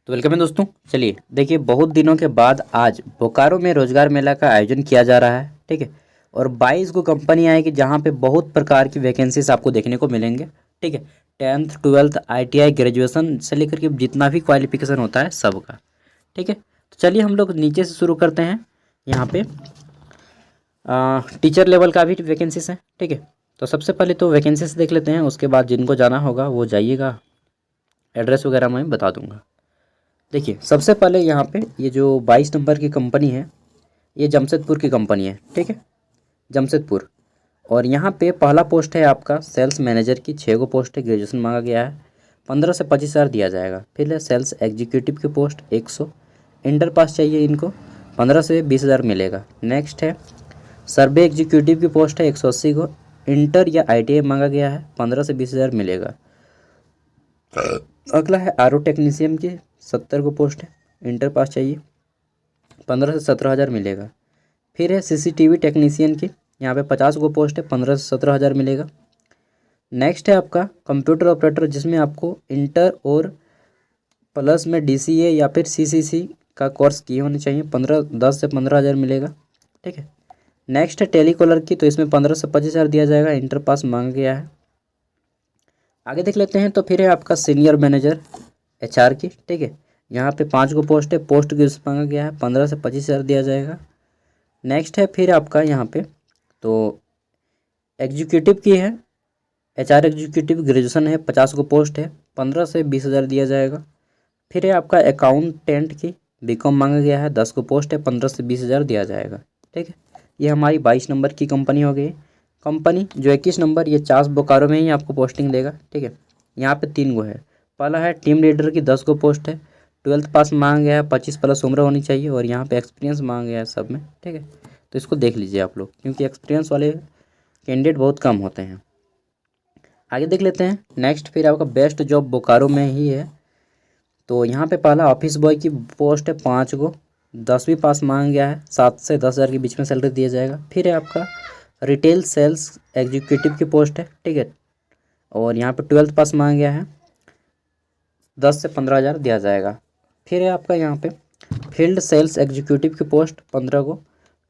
तो वेलकम है दोस्तों। चलिए देखिए, बहुत दिनों के बाद आज बोकारो में रोजगार मेला का आयोजन किया जा रहा है। ठीक है। और 22 को कंपनी आएगी जहां पे बहुत प्रकार की वैकेंसीज आपको देखने को मिलेंगे। ठीक है। 10th 12th ITI ग्रेजुएशन से लेकर के जितना भी क्वालिफिकेशन होता है सबका। ठीक है। तो चलिए हम लोग नीचे से शुरू करते हैं। यहाँ पे टीचर लेवल का भी वैकेंसीज है। ठीक है। तो सबसे पहले तो वैकेंसीज देख लेते हैं, उसके बाद जिनको जाना होगा वो जाइएगा। एड्रेस वगैरह मैं बता दूंगा। देखिए सबसे पहले यहाँ पे ये जो 22 नंबर की कंपनी है, ये जमशेदपुर की कंपनी है। ठीक है, जमशेदपुर। और यहाँ पे पहला पोस्ट है आपका सेल्स मैनेजर की, 6 गो पोस्ट है, ग्रेजुएशन मांगा गया है। 15 से 25 हज़ार दिया जाएगा। फिर है सेल्स एग्जीक्यूटिव की पोस्ट 100, इंटर पास चाहिए इनको, 15 से 20 हज़ार मिलेगा। नेक्स्ट है सर्वे एग्जीक्यूटिव की पोस्ट है 180 को, इंटर या ITI मांगा गया है, 15 से 20 हज़ार मिलेगा। अगला है RO टेक्नीशियन की 70 को पोस्ट है, इंटर पास चाहिए, 15 से 17 हज़ार मिलेगा। फिर है CCTV टेक्नीशियन की, यहाँ पे 50 को पोस्ट है, 15 से 17 हज़ार मिलेगा। नेक्स्ट है आपका कंप्यूटर ऑपरेटर, जिसमें आपको इंटर और प्लस में DCA या फिर CCC का कोर्स किए होने चाहिए, 10 से 15 हज़ार मिलेगा। ठीक है। नेक्स्ट है टेलीकॉलर की, तो इसमें 15 से 25 हज़ार दिया जाएगा, इंटर पास मांगा गया है। आगे देख लेते हैं। तो फिर है आपका सीनियर मैनेजर HR की। ठीक है। यहाँ पे 5 को पोस्ट है, पोस्ट ग्रेजुएशन मांगा गया है, 15 से 25 हज़ार दिया जाएगा। नेक्स्ट है फिर आपका यहाँ पे तो एग्जीक्यूटिव की है, HR एग्जीक्यूटिव ग्रेजुएशन है, 50 को पोस्ट है, 15 से 20 हज़ार दिया जाएगा। फिर है आपका अकाउंटेंट की, BCom मांगा गया है, 10 को पोस्ट है, 15 से 20 हज़ार दिया जाएगा। ठीक है। ये हमारी 22 नंबर की कंपनी हो गई। कंपनी जो 21 नंबर, ये चास बोकारो में ही आपको पोस्टिंग देगा। ठीक है। यहाँ पे 3 गो है। पहला है टीम लीडर की, 10 को पोस्ट है, 12th पास मांगा गया है, 25 प्लस उम्र होनी चाहिए, और यहाँ पे एक्सपीरियंस मांगा गया है सब में। ठीक है। तो इसको देख लीजिए आप लोग, क्योंकि एक्सपीरियंस वाले कैंडिडेट बहुत कम होते हैं। आगे देख लेते हैं। नेक्स्ट फिर आपका बेस्ट जॉब बोकारो में ही है। तो यहाँ पे पहला ऑफिस बॉय की पोस्ट है, 5 को, 10वीं पास मांगा गया है, 7 से 10 हज़ार के बीच में सैलरी दिया जाएगा। फिर है आपका रिटेल सेल्स एग्जीक्यूटिव की पोस्ट है। ठीक है। और यहाँ पे 12th पास मांगा गया है, 10 से 15 हज़ार दिया जाएगा। फिर है आपका यहाँ पे फील्ड सेल्स एग्जीक्यूटिव की पोस्ट 15 को,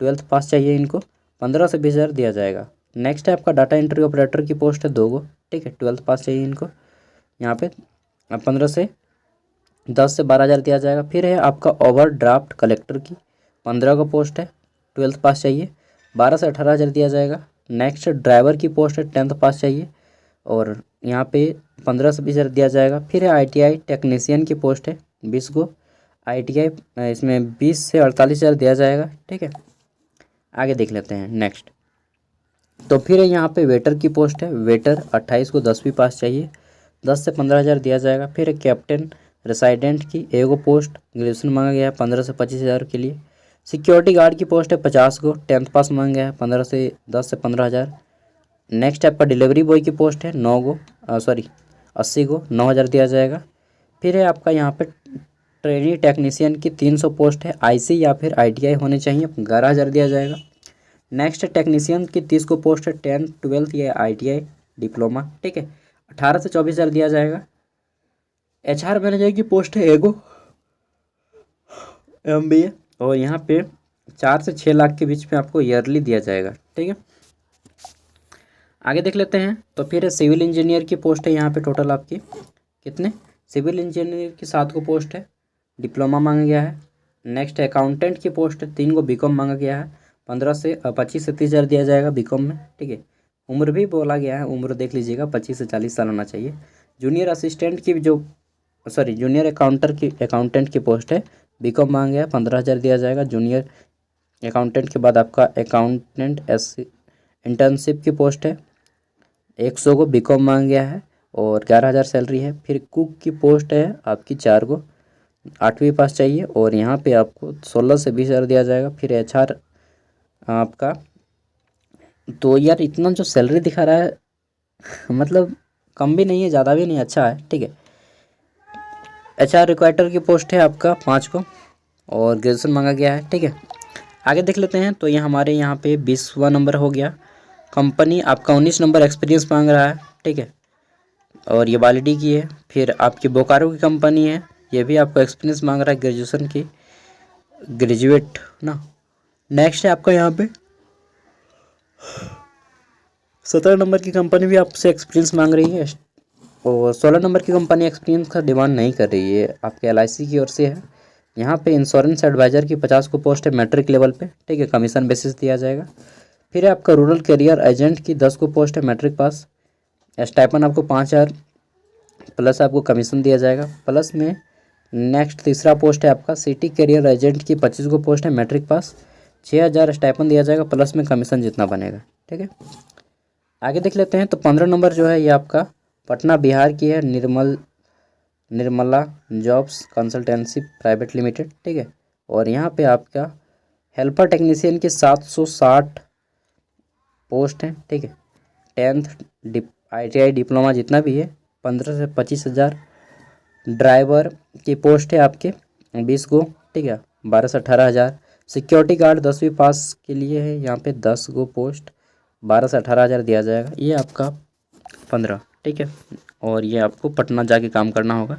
12th पास चाहिए इनको, 15 से 20 हज़ार दिया जाएगा। नेक्स्ट है आपका डाटा एंट्री ऑपरेटर की पोस्ट है 2 को। ठीक है। 12th पास चाहिए इनको, यहाँ पे 15 से 10 से 12 हज़ार दिया जाएगा। फिर है आपका ओवर ड्राफ्ट कलेक्टर की, 15 को पोस्ट है, 12th पास चाहिए, 12 से 18 हज़ार दिया जाएगा। नेक्स्ट ड्राइवर की पोस्ट है, 10th पास चाहिए, और यहाँ पे 15 से 20 हज़ार दिया जाएगा। फिर है ITI टेक्नीशियन की पोस्ट है, 20 को, ITI इसमें 20 से 48 हज़ार दिया जाएगा। ठीक है। आगे देख लेते हैं। नेक्स्ट तो फिर है यहाँ पे वेटर की पोस्ट है, वेटर 28 को, 10वीं पास चाहिए, 10 से 15 हज़ार दिया जाएगा। फिर है कैप्टन रेसिडेंट की, 1 को पोस्ट, ग्रेजुएशन मांगा गया है, 15 से 25 हज़ार के लिए। सिक्योरिटी गार्ड की पोस्ट है 50 को, 10th पास मांगा गया है, 10 से 15 हज़ार। नेक्स्ट आपका डिलीवरी बॉय की पोस्ट है 9 को, 80 को, 9 हज़ार दिया जाएगा। फिर है आपका यहाँ पे ट्रेनी टेक्नीशियन की 300 पोस्ट है, IC या फिर ITI होने चाहिए, 11 हज़ार दिया जाएगा। नेक्स्ट टेक्नीशियन की 30 को पोस्ट है, 10th 12th या ITI डिप्लोमा। ठीक है। 18 से 24 हज़ार दिया जाएगा। HR मैनेजर की पोस्ट है 1 को, MBA, और यहाँ पे 4 से 6 लाख के बीच में आपको ईयरली दिया जाएगा। ठीक है। आगे देख लेते हैं। तो फिर सिविल इंजीनियर की पोस्ट है, यहाँ पे टोटल आपकी कितने, सिविल इंजीनियर की 7 को पोस्ट है, डिप्लोमा मांगा गया है। नेक्स्ट अकाउंटेंट की पोस्ट है, 3 को BCom मांगा गया है, 25 से 30 हज़ार दिया जाएगा BCom में। ठीक है। उम्र भी बोला गया है, उम्र देख लीजिएगा, 25 से 40 साल होना चाहिए। जूनियर असिस्टेंट की जूनियर अकाउंटेंट की पोस्ट है, BCom मांगा गया है, 15 हज़ार दिया जाएगा। जूनियर अकाउंटेंट के बाद आपका अकाउंटेंट इंटर्नशिप की पोस्ट है, 100 को, BCom मांगा गया है, और 11 हज़ार सैलरी है। फिर कुक की पोस्ट है आपकी 4 को, 8वीं पास चाहिए, और यहाँ पे आपको 16 से 20 हज़ार दिया जाएगा। फिर HR आपका, तो यार इतना जो सैलरी दिखा रहा है मतलब कम भी नहीं है, ज़्यादा भी नहीं, अच्छा है। ठीक है। HR रिक्वाइटर की पोस्ट है आपका 5 को, और ग्रेजुएशन मांगा गया है। ठीक है। आगे देख लेते हैं। तो ये हमारे यहाँ पे 20वां नंबर हो गया। कंपनी आपका 19 नंबर एक्सपीरियंस मांग रहा है। ठीक है। और ये वैलिडिटी की है। फिर आपकी बोकारो की कंपनी है, ये भी आपको एक्सपीरियंस मांग रहा है ग्रेजुएशन की, ग्रेजुएट ना। नेक्स्ट है आपका यहाँ पे 17 नंबर की कंपनी भी आपसे एक्सपीरियंस मांग रही है, और 16 नंबर की कंपनी एक्सपीरियंस का डिमांड नहीं कर रही है, आपके LIC की ओर से है। यहाँ पे इंश्योरेंस एडवाइज़र की 50 को पोस्ट है मैट्रिक लेवल पे, ठीक है, कमीशन बेसिस दिया जाएगा। फिर है आपका रूरल करियर एजेंट की 10 को पोस्ट है मैट्रिक पास, स्टाइपन आपको 5,000 प्लस आपको कमीशन दिया जाएगा। प्लस में नेक्स्ट तीसरा पोस्ट है आपका सिटी करियर एजेंट की 25 को पोस्ट है मैट्रिक पास, 6,000 स्टाइपन दिया जाएगा प्लस में कमीशन जितना बनेगा, ठीक है। आगे देख लेते हैं। तो 15 नंबर जो है ये आपका पटना बिहार की है, Nirmala jobs consultancy private limited, ठीक है। और यहाँ पे आपका हेल्पर टेक्नीशियन के 760 पोस्ट हैं, ठीक है। 10th ITI डिप्लोमा जितना भी है 15 से 25,000। ड्राइवर की पोस्ट है आपके 20 गो, ठीक है, 12 से 18,000। सिक्योरिटी गार्ड 10वीं पास के लिए है यहाँ पे 10 गो पोस्ट, 12 से 18,000 दिया जाएगा। ये आपका 15, ठीक है, और ये आपको पटना जाके काम करना होगा।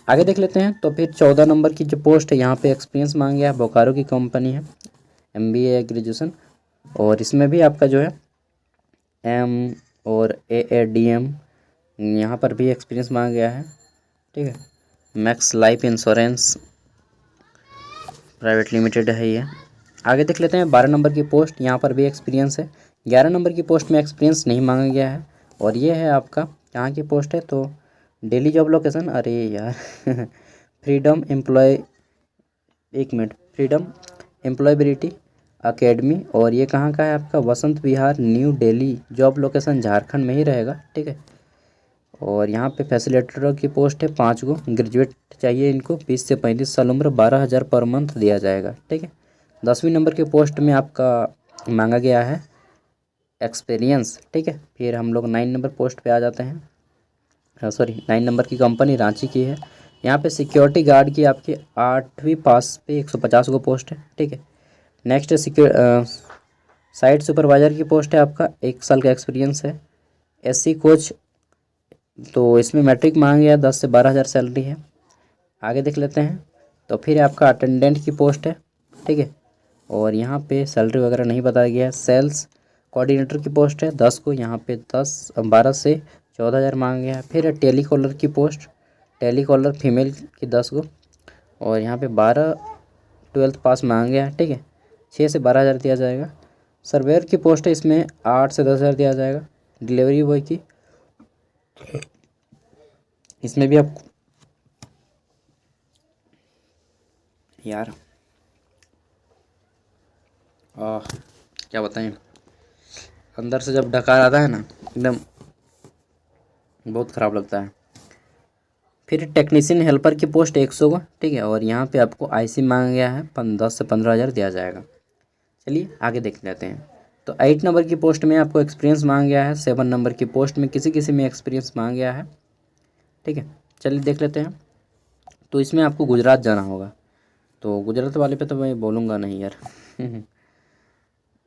आगे देख लेते हैं। तो फिर 14 नंबर की जो पोस्ट है यहाँ पे एक्सपीरियंस मांग गया है, बोकारो की कंपनी है, MBA ग्रेजुएशन, और इसमें भी आपका जो है M और AADM यहाँ पर भी एक्सपीरियंस मांगा गया है, ठीक है। Max life insurance private limited है ये। आगे देख लेते हैं 12 नंबर की पोस्ट, यहाँ पर भी एक्सपीरियंस है। 11 नंबर की पोस्ट में एक्सपीरियंस नहीं मांगा गया है, और ये है आपका यहाँ की पोस्ट है तो डेली जॉब लोकेशन, अरे यार फ्रीडम एम्प्लॉय, एक मिनट, फ्रीडम एम्प्लॉयबिलिटी अकेडमी, और ये कहाँ का है आपका Vasant Vihar new Delhi, job location Jharkhand में ही रहेगा, ठीक है। और यहाँ पे फैसिलिटेटर की पोस्ट है 5 गो, ग्रेजुएट चाहिए इनको, 20 से 35 साल उम्र, 12,000 पर मंथ दिया जाएगा, ठीक है। 10वीं नंबर के पोस्ट में आपका मांगा गया है एक्सपीरियंस, ठीक है। फिर हम लोग 9 नंबर पोस्ट पे आ जाते हैं, 9 नंबर की कंपनी रांची की है। यहाँ पे सिक्योरिटी गार्ड की आपकी 8वीं पास पे 150 को पोस्ट है, ठीक है। नेक्स्ट साइट सुपरवाइज़र की पोस्ट है आपका 1 साल का एक्सपीरियंस है। SC कोच, तो इसमें मैट्रिक मांग गया, 10 से 12,000 सैलरी है। आगे देख लेते हैं। तो फिर आपका अटेंडेंट की पोस्ट है, ठीक है, और यहाँ पे सैलरी वगैरह नहीं बताया गया है। सेल्स कोऑर्डिनेटर की पोस्ट है 10 को, यहाँ पे 12 से 14,000 मांग गया है। फिर टेलीकॉलर की पोस्ट, टेलीकॉलर फीमेल की 10 को, और यहाँ पे 12th पास मांग गया है, ठीक है, 6 से 12,000 दिया जाएगा। सर्वेयर की पोस्ट है, इसमें 8 से 10,000 दिया जाएगा। डिलीवरी बॉय की, इसमें भी आप यार क्या बताएं, अंदर से जब डकार आता है ना एकदम बहुत ख़राब लगता है। फिर टेक्नीशियन हेल्पर की पोस्ट 100 को, ठीक है, और यहाँ पे आपको IC मांगा गया है, 10 से 15,000 दिया जाएगा। चलिए आगे देख लेते हैं। तो 8 नंबर की पोस्ट में आपको एक्सपीरियंस मांगा गया है, 7 नंबर की पोस्ट में किसी में एक्सपीरियंस मांगा गया है, ठीक है। चलिए देख लेते हैं। तो इसमें आपको गुजरात जाना होगा, तो गुजरात वाले पे तो मैं बोलूँगा नहीं यार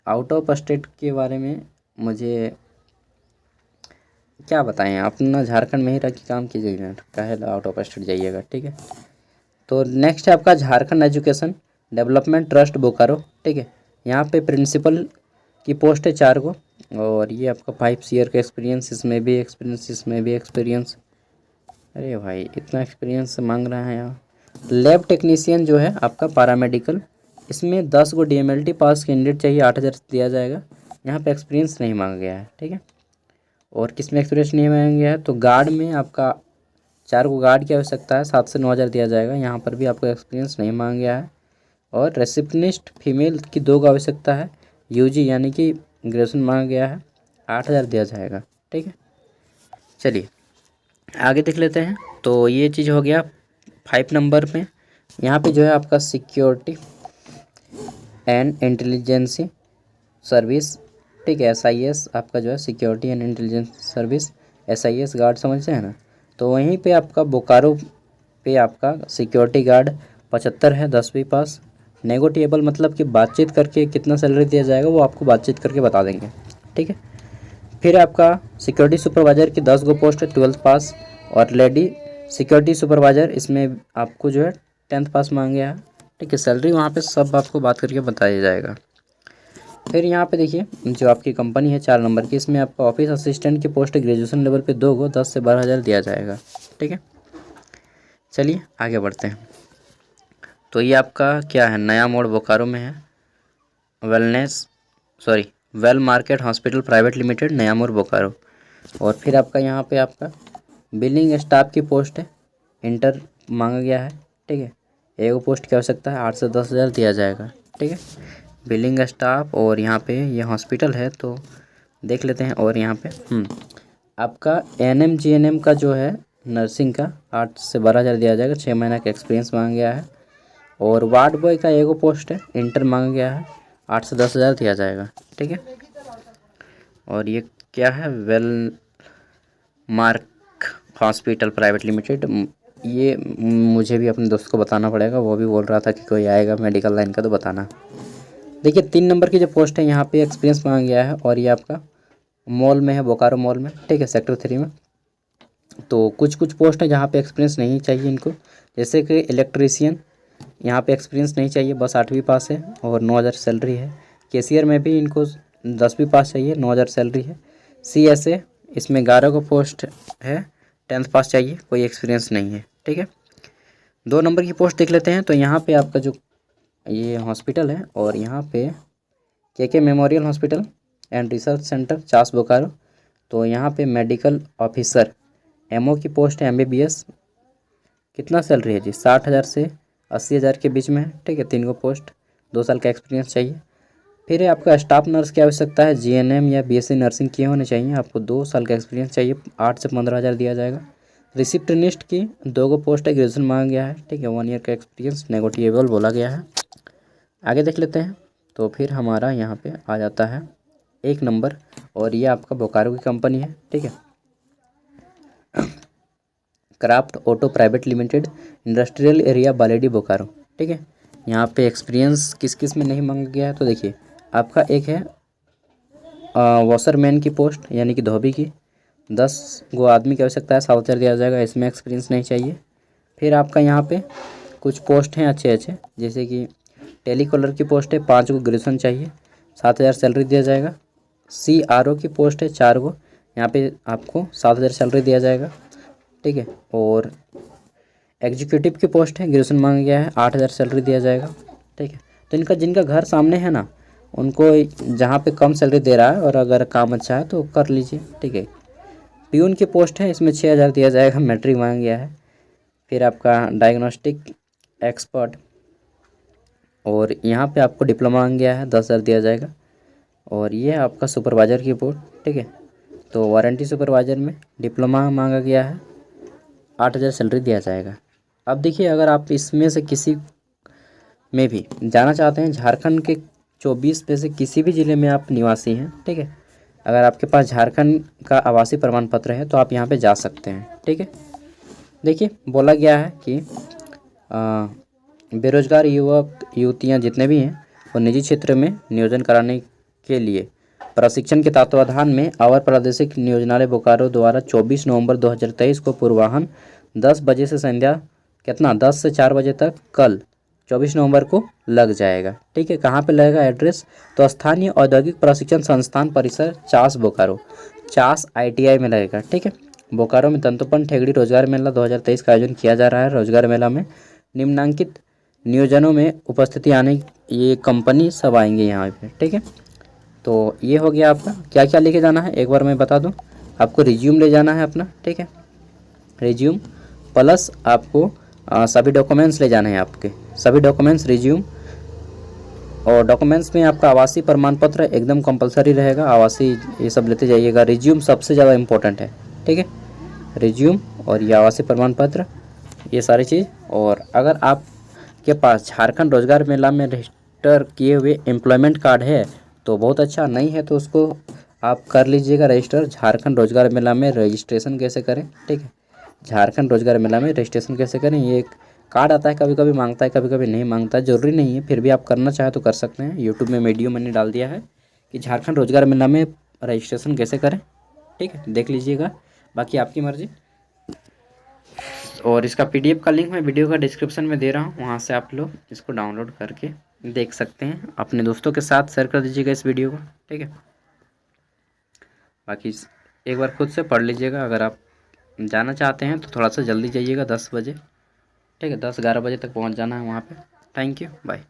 आउट ऑफ स्टेट के बारे में मुझे क्या बताएं, अपना झारखंड में ही रह के काम कीजिएगा, काहे आउट ऑफ स्टेट जाइएगा, ठीक है। तो नेक्स्ट है आपका Jharkhand education development trust Bokaro, ठीक है। यहाँ पे प्रिंसिपल की पोस्ट है 4 को, और ये आपका 5 ईयर का एक्सपीरियंस, इसमें भी एक्सपीरियंस, अरे भाई इतना एक्सपीरियंस मांग रहा है यहाँ। लैब टेक्नीशियन जो है आपका पैरामेडिकल, इसमें 10 को DMLT पास कैंडिडेट चाहिए, 8,000 दिया जाएगा। यहाँ पे एक्सपीरियंस नहीं मांगा गया है, ठीक है। और किस में एक्सपीरियंस नहीं मांगा गया है, तो गार्ड में आपका 4 को गार्ड की आवश्यकता है, 7 से 9,000 दिया जाएगा। यहाँ पर भी आपको एक्सपीरियंस नहीं मांगा गया है। और रिसेप्शनिस्ट फीमेल की 2 की आवश्यकता है, UG यानी कि ग्रेजुएशन मांगा गया है, 8,000 दिया जाएगा, ठीक है। चलिए आगे देख लेते हैं। तो ये चीज़ हो गया 5 नंबर में। यहाँ पे जो है आपका सिक्योरिटी एंड इंटेलिजेंसी सर्विस, ठीक है, SIS आपका जो है security and intelligence service, SIS guard समझते हैं ना। तो वहीं पे आपका बोकारो पे आपका सिक्योरिटी गार्ड 75 है, 10वीं पास, नेगोटिएबल मतलब कि बातचीत करके कितना सैलरी दिया जाएगा वो आपको बातचीत करके बता देंगे, ठीक है। फिर आपका सिक्योरिटी सुपरवाइज़र की 10 गो पोस्ट है, 12th पास, और लेडी सिक्योरिटी सुपरवाइज़र, इसमें आपको जो है 10th पास मांग गया है, ठीक है। सैलरी वहाँ पे सब आपको बात करके बताया जाएगा। फिर यहाँ पे देखिए जो आपकी कंपनी है 4 नंबर की, इसमें आपका ऑफिस असिस्टेंट की पोस्ट ग्रेजुएशन लेवल पे 2 को 10 से 12,000 दिया जाएगा, ठीक है। चलिए आगे बढ़ते हैं। तो ये आपका क्या है, नया मोड़ बोकारो में है, well market hospital private limited, नया मोड़ बोकारो। और फिर आपका यहाँ पे आपका बिलिंग स्टाफ की पोस्ट है, इंटर मांगा गया है, ठीक है। एक पोस्ट की आवश्यकता है, 8 से 10,000 दिया जाएगा, ठीक है। बिलिंग स्टाफ, और यहाँ पे ये हॉस्पिटल है तो देख लेते हैं। और यहाँ पे आपका एनएम जीएनएम का जो है नर्सिंग का 8 से 12,000 दिया जाएगा, 6 महीना का एक्सपीरियंस मांगा गया है। और वार्ड बॉय का एगो पोस्ट है, इंटर मांगा गया है, 8 से 10,000 दिया जाएगा, ठीक है। और ये क्या है, well mark hospital private limited, ये मुझे भी अपने दोस्त को बताना पड़ेगा, वो भी बोल रहा था कि कोई आएगा मेडिकल लाइन का तो बताना। देखिए 3 नंबर की जो पोस्ट है यहाँ पे एक्सपीरियंस मांगा गया है, और ये आपका मॉल में है, बोकारो मॉल में, ठीक है, सेक्टर 3 में। तो कुछ कुछ पोस्ट है जहाँ पे एक्सपीरियंस नहीं चाहिए इनको, जैसे कि इलेक्ट्रीशियन, यहाँ पे एक्सपीरियंस नहीं चाहिए, बस 8वीं पास है और 9,000 सैलरी है। कैशियर में भी इनको 10वीं पास चाहिए, 9,000 सैलरी है। CSA, इसमें 11 को पोस्ट है, 10th पास चाहिए, कोई एक्सपीरियंस नहीं है, ठीक है। 2 नंबर की पोस्ट देख लेते हैं। तो यहाँ पे आपका जो ये हॉस्पिटल है, और यहाँ पे KK memorial hospital and research centre, Chas Bokaro. तो यहाँ पे मेडिकल ऑफिसर MO की पोस्ट है, MBBS। कितना सैलरी है जी, 60,000 से 80,000 के बीच में है, ठीक है। 3 को पोस्ट, 2 साल का एक्सपीरियंस चाहिए। फिर है आपका स्टाफ नर्स की आवश्यकता है, GNM या BSc नर्सिंग किए होने चाहिए, आपको 2 साल का एक्सपीरियंस चाहिए, 8 से 15,000 दिया जाएगा। रिसिप्शनिस्ट की 2 को पोस्ट है, ग्रेजुएशन मांगा गया है, ठीक है। 1 ईयर का एक्सपीरियंस नेगोटिएबल बोला गया है। आगे देख लेते हैं। तो फिर हमारा यहाँ पे आ जाता है 1 नंबर, और ये आपका बोकारो की कंपनी है, ठीक है, craft auto private limited, industrial area Baledi Bokaro, ठीक है। यहाँ पे एक्सपीरियंस किस किस में नहीं मांगा गया है, तो देखिए आपका एक है वॉशरमैन की पोस्ट, यानी कि धोबी की, 10 गो आदमी की आवश्यकता है, 7,000 दिया जाएगा, इसमें एक्सपीरियंस नहीं चाहिए। फिर आपका यहाँ पे कुछ पोस्ट हैं अच्छे अच्छे, जैसे कि टेलीकॉलर की पोस्ट है, 5 को ग्रेजुएशन चाहिए, 7,000 सैलरी दिया जाएगा। CRO की पोस्ट है 4 को, यहाँ पे आपको 7,000 सैलरी दिया जाएगा, ठीक है। और एग्जीक्यूटिव की पोस्ट है, ग्रेजुएशन मांगा गया है, 8,000 सैलरी दिया जाएगा, ठीक है। तो इनका जिनका घर सामने है ना, उनको जहाँ पे कम सैलरी दे रहा है और अगर काम अच्छा है तो कर लीजिए, ठीक है। प्यून की पोस्ट है, इसमें 6,000 दिया जाएगा, मैट्रिक मांगा गया है। फिर आपका डायग्नोस्टिक एक्सपर्ट, और यहाँ पे आपको डिप्लोमा मांगा गया है, 10,000 दिया जाएगा। और ये आपका सुपरवाइज़र की पोस्ट, ठीक है। तो वारंटी सुपरवाइज़र में डिप्लोमा मांगा गया है, 8,000 सैलरी दिया जाएगा। अब देखिए अगर आप इसमें से किसी में भी जाना चाहते हैं, झारखंड के 24 में से किसी भी ज़िले में आप निवासी हैं, ठीक है, अगर आपके पास झारखंड का आवासीय प्रमाण पत्र है तो आप यहाँ पे जा सकते हैं, ठीक है। देखिए बोला गया है कि बेरोजगार युवक युवतियाँ जितने भी हैं वो निजी क्षेत्र में नियोजन कराने के लिए प्रशिक्षण के तत्वाधान में अवर प्रादेशिक नियोजनालय बोकारो द्वारा 24 नवंबर 2023 को पूर्वाह्न 10 बजे से संध्या 10 से 4 बजे तक कल 24 नवंबर को लग जाएगा, ठीक है। कहाँ पे लगेगा एड्रेस, तो स्थानीय औद्योगिक प्रशिक्षण संस्थान परिसर चास बोकारो, चास ITI में लगेगा, ठीक है। बोकारो में तंतुपन ठेगड़ी रोजगार मेला 2023 का आयोजन किया जा रहा है। रोजगार मेला में निम्नांकित नियोजनों में उपस्थिति आने ये कंपनी सब आएंगे यहाँ पे, ठीक है। तो ये हो गया आपका, क्या क्या लेके जाना है एक बार मैं बता दूं। आपको रिज्यूम ले जाना है अपना, ठीक है, रिज्यूम प्लस आपको सभी डॉक्यूमेंट्स ले जाने हैं, आपके सभी डॉक्यूमेंट्स, रिज्यूम और डॉक्यूमेंट्स में आपका आवासीय प्रमाण पत्र एकदम कंपलसरी रहेगा, आवासीय ये सब लेते जाइएगा। रिज्यूम सबसे ज़्यादा इम्पोर्टेंट है, ठीक है, रिज्यूम और ये आवासीय प्रमाण पत्र, ये सारी चीज़। और अगर आपके पास झारखंड रोजगार मेला में रजिस्टर किए हुए एम्प्लॉयमेंट कार्ड है तो बहुत अच्छा, नहीं है तो उसको आप कर लीजिएगा रजिस्टर। झारखंड रोजगार मेला में रजिस्ट्रेशन कैसे करें, ठीक है, झारखंड रोजगार मेला में रजिस्ट्रेशन कैसे करें, ये एक कार्ड आता है, कभी कभी मांगता है, कभी कभी नहीं मांगता है, ज़रूरी नहीं है, फिर भी आप करना चाहे तो कर सकते हैं। यूट्यूब में वीडियो मैंने डाल दिया है कि झारखंड रोजगार मेला में रजिस्ट्रेशन कैसे करें, ठीक है, देख लीजिएगा, बाकी आपकी मर्ज़ी। और इसका PDF का लिंक मैं वीडियो का डिस्क्रिप्शन में दे रहा हूँ, वहाँ से आप लोग इसको डाउनलोड करके देख सकते हैं। अपने दोस्तों के साथ शेयर कर दीजिएगा इस वीडियो को, ठीक है। बाकी एक बार खुद से पढ़ लीजिएगा। अगर आप जाना चाहते हैं तो थोड़ा सा जल्दी जाइएगा, 10 बजे, ठीक है, 10-11 बजे तक पहुँच जाना है वहाँ पे। Thank you, bye.